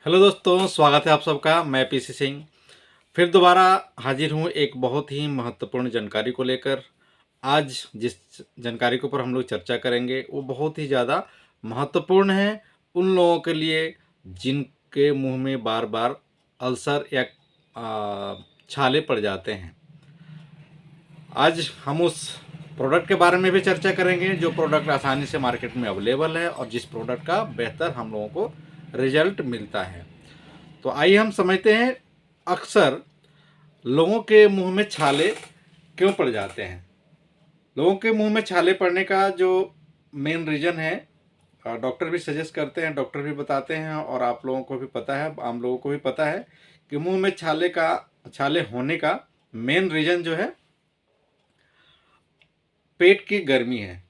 Hello दोस्तों, स्वागत है आप सबका। मैं पीसी सिंह फिर दोबारा हाजिर हूँ एक बहुत ही महत्वपूर्ण जानकारी को लेकर। आज जिस जानकारी के ऊपर हम लोग चर्चा करेंगे वो बहुत ही ज़्यादा महत्वपूर्ण है उन लोगों के लिए जिनके मुंह में बार बार अल्सर या छाले पड़ जाते हैं। आज हम उस प्रोडक्ट के बारे में भी चर्चा करेंगे जो प्रोडक्ट आसानी से मार्केट में अवेलेबल है और जिस प्रोडक्ट का बेहतर हम लोगों को रिजल्ट मिलता है। तो आइए हम समझते हैं अक्सर लोगों के मुंह में छाले क्यों पड़ जाते हैं। लोगों के मुंह में छाले पड़ने का जो मेन रीज़न है, डॉक्टर भी सजेस्ट करते हैं, डॉक्टर भी बताते हैं और आप लोगों को भी पता है, आम लोगों को भी पता है कि मुंह में छाले होने का मेन रीज़न जो है पेट की गर्मी है।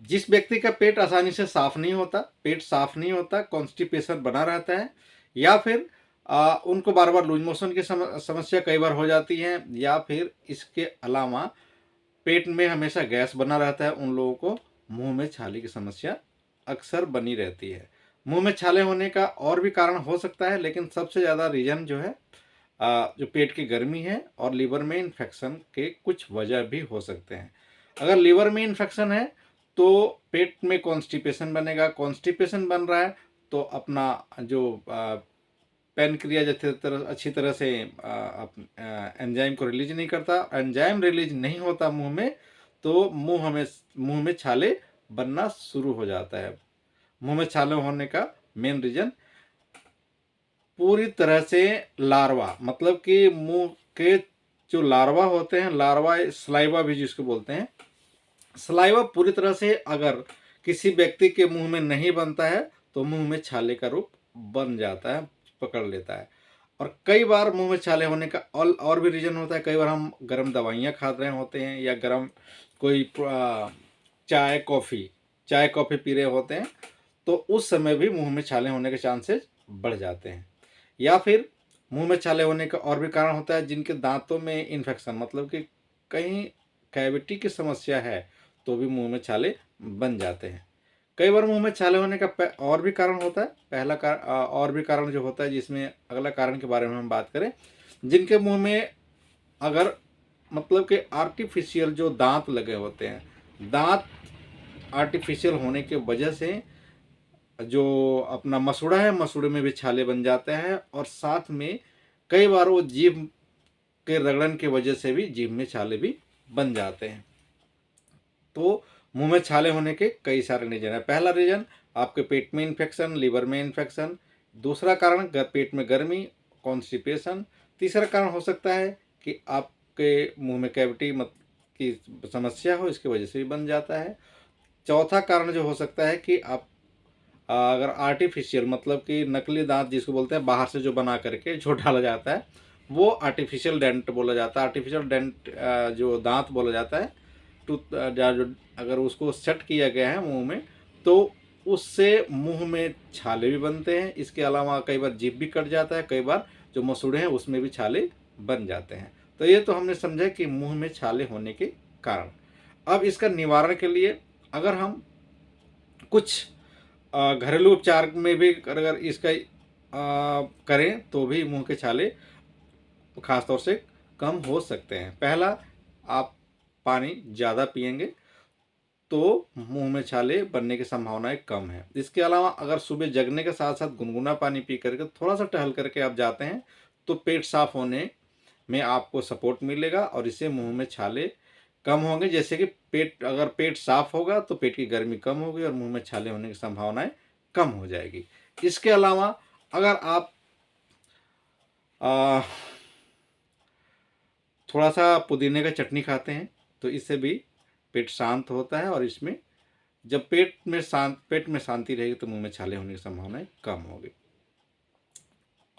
जिस व्यक्ति का पेट आसानी से साफ नहीं होता, पेट साफ नहीं होता, कॉन्स्टिपेशन बना रहता है, या फिर उनको बार बार लूज मोशन की समस्या कई बार हो जाती है, या फिर इसके अलावा पेट में हमेशा गैस बना रहता है, उन लोगों को मुंह में छाले की समस्या अक्सर बनी रहती है। मुंह में छाले होने का और भी कारण हो सकता है, लेकिन सबसे ज़्यादा रीज़न जो है जो पेट की गर्मी है और लीवर में इन्फेक्शन के कुछ वजह भी हो सकते हैं। अगर लीवर में इन्फेक्शन है तो पेट में कॉन्स्टिपेशन बनेगा। कॉन्स्टिपेशन बन रहा है तो अपना जो पैनक्रियाज अच्छी तरह से एंजाइम को रिलीज नहीं करता। एंजाइम रिलीज नहीं होता मुंह में, तो मुंह में छाले बनना शुरू हो जाता है। मुंह में छाले होने का मेन रीजन पूरी तरह से लार्वा, मतलब कि मुंह के जो लार्वा होते हैं, लार्वा सलाइवा भी जिसको बोलते हैं, सलाइवा पूरी तरह से अगर किसी व्यक्ति के मुंह में नहीं बनता है तो मुंह में छाले का रूप बन जाता है, पकड़ लेता है। और कई बार मुंह में छाले होने का और भी रीज़न होता है। कई बार हम गर्म दवाइयाँ खा रहे होते हैं या गर्म कोई चाय कॉफ़ी पी रहे होते हैं, तो उस समय भी मुंह में छाले होने के चांसेस बढ़ जाते हैं। या फिर मुंह में छाले होने का और भी कारण होता है जिनके दांतों में इन्फेक्शन, मतलब कि कहीं कैविटी की समस्या है तो भी मुंह में छाले बन जाते हैं। कई बार मुंह में छाले होने का और भी कारण होता है। पहला और भी कारण जो होता है, जिसमें अगला कारण के बारे में हम बात करें, जिनके मुंह में अगर मतलब कि आर्टिफिशियल जो दांत लगे होते हैं, दांत आर्टिफिशियल होने की वजह से जो अपना मसूड़ा है, मसूड़े में भी छाले बन जाते हैं, और साथ में कई बार वो जीभ के रगड़न की वजह से भी जीभ में छाले भी बन जाते हैं। तो मुंह में छाले होने के कई सारे रीजन है। पहला रीजन आपके पेट में इन्फेक्शन, लीवर में इन्फेक्शन। दूसरा कारण पेट में गर्मी, कॉन्स्टिपेशन। तीसरा कारण हो सकता है कि आपके मुंह में कैविटी की समस्या हो, इसकी वजह से भी बन जाता है। चौथा कारण जो हो सकता है कि आप अगर आर्टिफिशियल, मतलब कि नकली दांत जिसको बोलते हैं, बाहर से जो बना करके जो डाला जाता है, वो आर्टिफिशियल डेंट बोला जाता है। आर्टिफिशियल डेंट जो दांत बोला जाता है, टूथ जो अगर उसको सेट किया गया है मुंह में, तो उससे मुंह में छाले भी बनते हैं। इसके अलावा कई बार जीभ भी कट जाता है, कई बार जो मसूड़े हैं उसमें भी छाले बन जाते हैं। तो ये तो हमने समझा कि मुंह में छाले होने के कारण। अब इसका निवारण के लिए अगर हम कुछ घरेलू उपचार में भी अगर इसका करें तो भी मुंह के छाले खास तौर से कम हो सकते हैं। पहला, आप पानी ज़्यादा पिएंगे तो मुंह में छाले बनने की संभावनाएं कम है। इसके अलावा अगर सुबह जगने के साथ साथ गुनगुना पानी पी करके थोड़ा सा टहल करके आप जाते हैं तो पेट साफ होने में आपको सपोर्ट मिलेगा और इससे मुंह में छाले कम होंगे। जैसे कि अगर पेट साफ होगा तो पेट की गर्मी कम होगी और मुंह में छाले होने की संभावनाएं कम हो जाएगी। इसके अलावा अगर आप आ, थोड़ा सा पुदीने का चटनी खाते हैं तो इससे भी पेट शांत होता है, और इसमें जब पेट में शांति रहेगी तो मुंह में छाले होने की संभावनाएं कम होगी।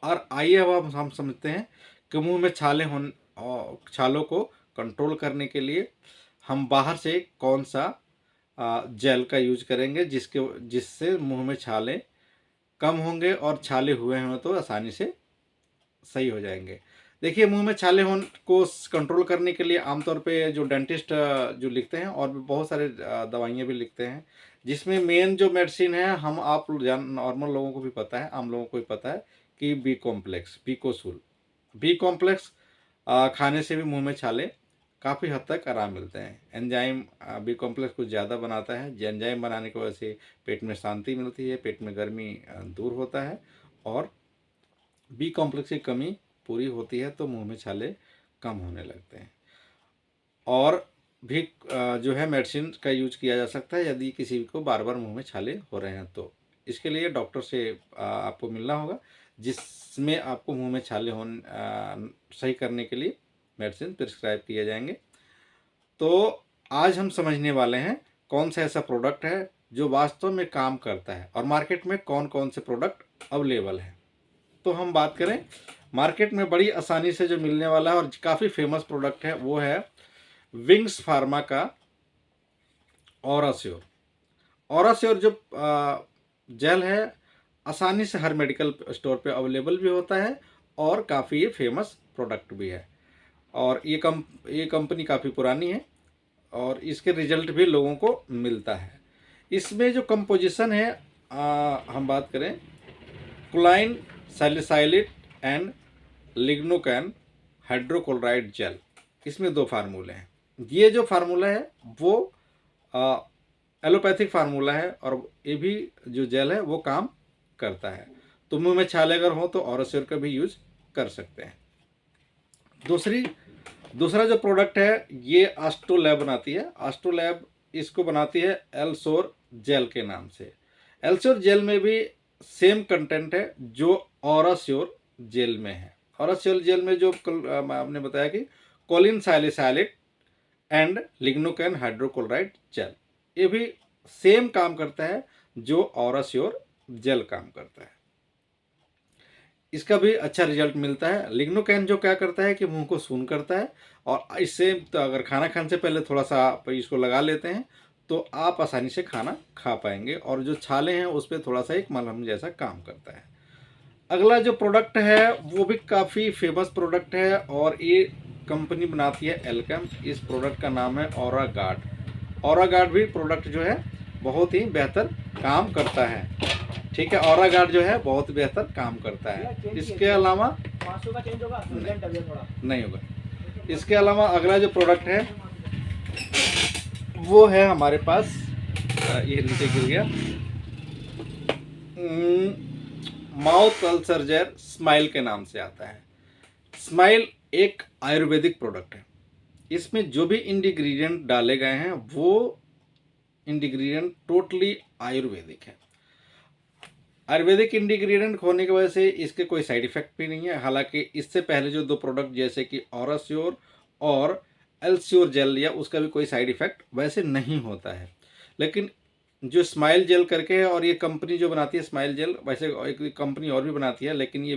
और आइए अब हम समझते हैं कि मुंह में छालों को कंट्रोल करने के लिए हम बाहर से कौन सा जेल का यूज करेंगे जिससे मुंह में छाले कम होंगे, और छाले हुए हैं तो आसानी से सही हो जाएंगे। देखिए, मुंह में छाले को कंट्रोल करने के लिए आमतौर पे जो डेंटिस्ट जो लिखते हैं, और भी बहुत सारे दवाइयाँ भी लिखते हैं, जिसमें मेन जो मेडिसिन है, हम आप नॉर्मल लोगों को भी पता है, आम लोगों को भी पता है कि बी कॉम्प्लेक्स, बीकोसूल। बी कॉम्प्लेक्स खाने से भी मुंह में छाले काफ़ी हद तक आराम मिलते हैं। एंजाइम बी कॉम्प्लेक्स कुछ ज़्यादा बनाता है, जो एंजाइम बनाने की वजह से पेट में शांति मिलती है, पेट में गर्मी दूर होता है, और बी कॉम्प्लेक्स की कमी पूरी होती है तो मुंह में छाले कम होने लगते हैं। और भी जो है मेडिसिन का यूज किया जा सकता है यदि किसी को बार बार मुंह में छाले हो रहे हैं तो। इसके लिए डॉक्टर से आपको मिलना होगा, जिसमें आपको मुंह में छाले सही करने के लिए मेडिसिन प्रिस्क्राइब किए जाएंगे। तो आज हम समझने वाले हैं कौन सा ऐसा प्रोडक्ट है जो वास्तव में काम करता है, और मार्केट में कौन कौन से प्रोडक्ट अवेलेबल हैं। तो हम बात करें, मार्केट में बड़ी आसानी से जो मिलने वाला है और काफ़ी फेमस प्रोडक्ट है, वो है विंग्स फार्मा का ऑराश्योर। ऑराश्योर जो जेल है, आसानी से हर मेडिकल स्टोर पे अवेलेबल भी होता है, और काफ़ी ये फेमस प्रोडक्ट भी है। और ये कंपनी काफ़ी पुरानी है, और इसके रिजल्ट भी लोगों को मिलता है। इसमें जो कंपोजिशन है, हम बात करें, chlorine salicylate and lignocaine hydrochloride gel, इसमें 2 फार्मूले हैं। ये जो फार्मूला है वो एलोपैथिक फार्मूला है, और ये भी जो जेल है वो काम करता है। तो मुंह में छाले अगर हो तो ऑराश्योर का भी यूज कर सकते हैं। दूसरा जो प्रोडक्ट है, ये एस्ट्रोलैब बनाती है। एस्ट्रोलैब इसको बनाती है एल्सोर जेल के नाम से। एल्सोर जेल में भी सेम कंटेंट है जो ऑराश्योर जेल में है। ऑराश्योर जेल में जो आपने बताया कि choline salicylate and lignocaine hydrochloride gel, ये भी सेम काम करता है जो ऑराश्योर जेल काम करता है। इसका भी अच्छा रिजल्ट मिलता है। लिग्नोकैन जो क्या करता है कि मुंह को सून करता है, और इससे तो अगर खाना खाने से पहले थोड़ा सा आप इसको लगा लेते हैं तो आप आसानी से खाना खा पाएंगे, और जो छाले हैं उस पर थोड़ा सा एक मलहम जैसा काम करता है। अगला जो प्रोडक्ट है वो भी काफ़ी फेमस प्रोडक्ट है, और ये कंपनी बनाती है एल्केम। इस प्रोडक्ट का नाम है ऑरा गार्ड। ऑरा गार्ड भी प्रोडक्ट जो है बहुत ही बेहतर काम करता है। ठीक है, ऑरा गार्ड जो है बहुत बेहतर काम करता है। इसके अलावा नहीं होगा। इसके अलावा अगला जो प्रोडक्ट है वो है हमारे पास, ये नीचे गिर गया, माउथ अल्सर जेल स्माइल के नाम से आता है। स्माइल एक आयुर्वेदिक प्रोडक्ट है। इसमें जो भी इंग्रेडिएंट डाले गए हैं वो इंग्रेडिएंट टोटली आयुर्वेदिक है। आयुर्वेदिक इंग्रेडिएंट होने की वजह से इसके कोई साइड इफेक्ट भी नहीं है। हालांकि इससे पहले जो 2 प्रोडक्ट जैसे कि ऑराश्योर और एल्श्योर जेल लिया, उसका भी कोई साइड इफेक्ट वैसे नहीं होता है। लेकिन जो स्माइल जेल करके है, और ये कंपनी जो बनाती है स्माइल जेल, वैसे एक कंपनी और भी बनाती है, लेकिन ये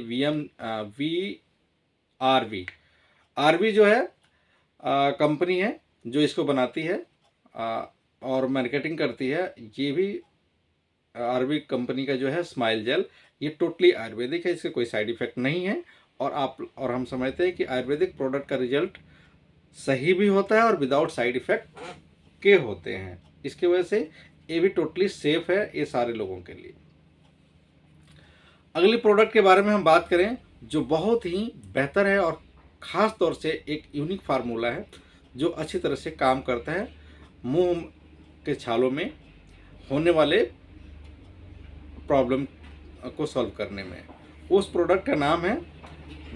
आरवी जो है कंपनी है जो इसको बनाती है और मार्केटिंग करती है। ये भी आरवी कंपनी का जो है स्माइल जेल, ये टोटली आयुर्वेदिक है, इसके कोई साइड इफेक्ट नहीं है। और हम समझते हैं कि आयुर्वेदिक प्रोडक्ट का रिजल्ट सही भी होता है और विदाउट साइड इफेक्ट के होते हैं। इसकी वजह से ये भी टोटली सेफ है ये सारे लोगों के लिए। अगली प्रोडक्ट के बारे में हम बात करें जो बहुत ही बेहतर है, और ख़ास तौर से एक यूनिक फार्मूला है जो अच्छी तरह से काम करता है मुंह के छालों में होने वाले प्रॉब्लम को सॉल्व करने में। उस प्रोडक्ट का नाम है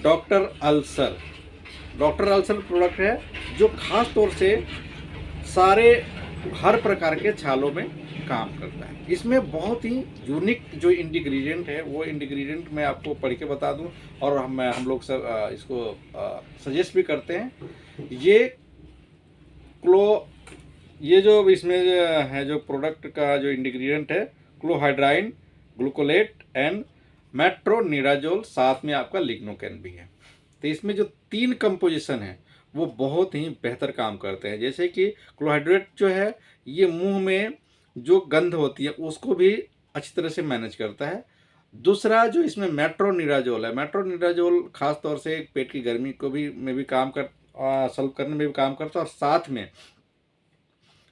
doctor ulcer. Doctor ulcer product है जो ख़ास तौर से हर प्रकार के छालों में काम करता है। इसमें बहुत ही यूनिक जो इंग्रेडिएंट है, वो इंग्रेडिएंट मैं आपको पढ़ के बता दूं, और हम लोग सब इसको सजेस्ट भी करते हैं। ये जो इसमें है जो प्रोडक्ट का जो इंग्रेडिएंट है, क्लोहाइड्राइन ग्लूकोलेट एंड मेट्रोनिडाजोल, साथ में आपका लिग्नोकैन भी है। तो इसमें जो 3 कंपोजिशन है वो बहुत ही बेहतर काम करते हैं। जैसे कि क्लोहाइड्रेट जो है ये मुंह में जो गंध होती है उसको भी अच्छी तरह से मैनेज करता है। दूसरा जो इसमें मेट्रोनिडाजोल है, मेट्रोनिडाजोल खास तौर से पेट की गर्मी को भी सॉल्व करने में भी काम करता है, और साथ में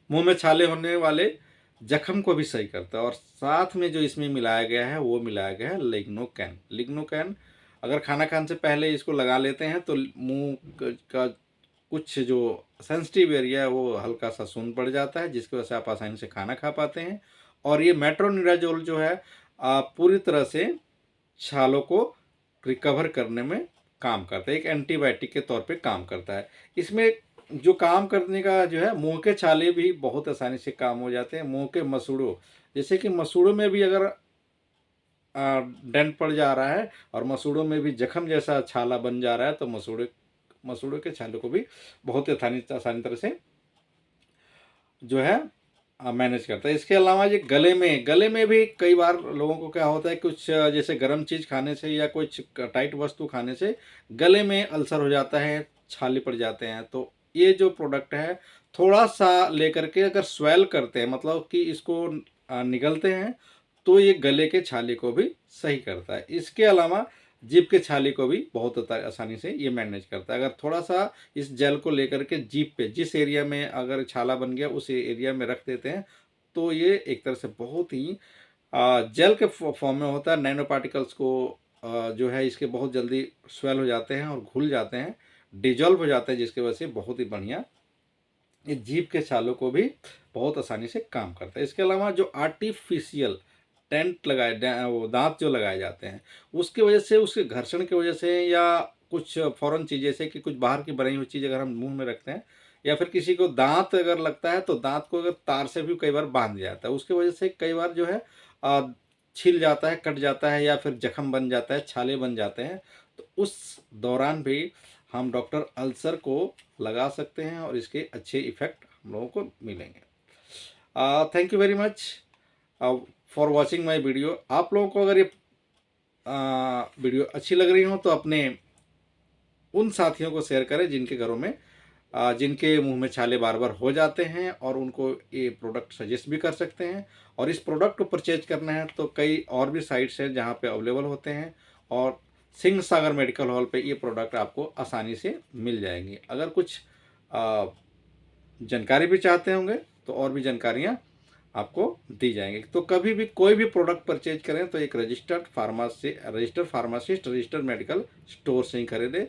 मुंह में छाले होने वाले जख्म को भी सही करता है। और साथ में जो इसमें मिलाया गया है वो मिलाया गया है लिग्नोकैन। लिग्नोकैन अगर खाना खाने से पहले इसको लगा लेते हैं तो मुंह का कुछ जो सेंसिटिव एरिया है वो हल्का सा सून पड़ जाता है, जिसकी वजह से आप आसानी से खाना खा पाते हैं। और ये मेट्रोनिडाजोल जो है पूरी तरह से छालों को रिकवर करने में काम करता है, एक एंटीबायोटिक के तौर पे काम करता है। इसमें जो काम करने का जो है, मुंह के छाले भी बहुत आसानी से काम हो जाते हैं। मुंह के मसूड़ों, जैसे कि मसूड़ों में भी अगर डेंट पड़ जा रहा है और मसूड़ों में भी जख्म जैसा छाला बन जा रहा है तो मसूड़ों के छाले को भी बहुत आसानी तरह से जो है मैनेज करता है। इसके अलावा ये गले में भी कई बार लोगों को क्या होता है, कुछ जैसे गर्म चीज़ खाने से या कुछ टाइट वस्तु खाने से गले में अल्सर हो जाता है, छाले पड़ जाते हैं। तो ये जो प्रोडक्ट है थोड़ा सा लेकर के अगर स्वेल करते हैं, मतलब कि इसको निगलते हैं, तो ये गले के छाले को भी सही करता है। इसके अलावा जीभ के छाले को भी बहुत आसानी से ये मैनेज करता है। अगर थोड़ा सा इस जेल को लेकर के जीभ पे, जिस एरिया में अगर छाला बन गया उस एरिया में रख देते हैं, तो ये एक तरह से बहुत ही जेल के फॉर्म में होता है। नैनो पार्टिकल्स को जो है इसके बहुत जल्दी स्वेल हो जाते हैं और घुल जाते हैं, डिजॉल्व हो जाते हैं, जिसकी वजह से बहुत ही बढ़िया ये जीभ के छालों को भी बहुत आसानी से काम करता है। इसके अलावा जो आर्टिफिशियल टेंट लगाए, वो दांत जो लगाए जाते हैं, उसकी वजह से, उसके घर्षण की वजह से, या कुछ फॉरेन चीज़ जैसे कि कुछ बाहर की बनी हुई चीज़ अगर हम मुंह में रखते हैं, या फिर किसी को दांत अगर लगता है तो दांत को अगर तार से भी कई बार बांध जाता है, उसकी वजह से कई बार जो है छिल जाता है, कट जाता है, या फिर जख्म बन जाता है, छाले बन जाते हैं। तो उस दौरान भी हम डॉक्टर अल्सर को लगा सकते हैं और इसके अच्छे इफ़ेक्ट हम लोगों को मिलेंगे। Thank you very much for watching my video. आप लोगों को अगर ये वीडियो अच्छी लग रही हो तो अपने उन साथियों को शेयर करें जिनके घरों में जिनके मुंह में छाले बार बार हो जाते हैं, और उनको ये प्रोडक्ट सजेस्ट भी कर सकते हैं। और इस प्रोडक्ट को परचेज करना है तो कई और भी साइट्स हैं जहाँ पे अवेलेबल होते हैं, और सिंह सागर मेडिकल हॉल पे ये प्रोडक्ट आपको आसानी से मिल जाएंगी। अगर कुछ जानकारी भी चाहते होंगे तो और भी जानकारियाँ आपको दी जाएंगी। तो कभी भी कोई भी प्रोडक्ट परचेज करें तो एक registered pharmacist, registered medical store से ही खरीदें।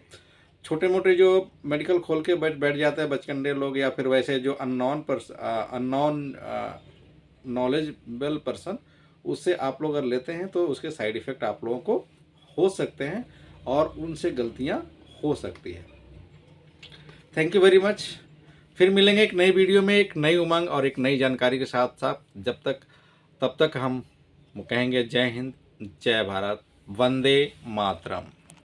छोटे मोटे जो मेडिकल खोल के बैठ जाते हैं बचकंडे लोग, या फिर वैसे जो अननॉन नॉलेजेबल पर्सन, उससे आप लोग अगर लेते हैं तो उसके साइड इफ़ेक्ट आप लोगों को हो सकते हैं और उनसे गलतियां हो सकती है। Thank you very much. फिर मिलेंगे एक नई वीडियो में, एक नई उमंग और एक नई जानकारी के साथ साथ। तब तक हम कहेंगे जय हिंद, जय भारत, वंदे मातरम।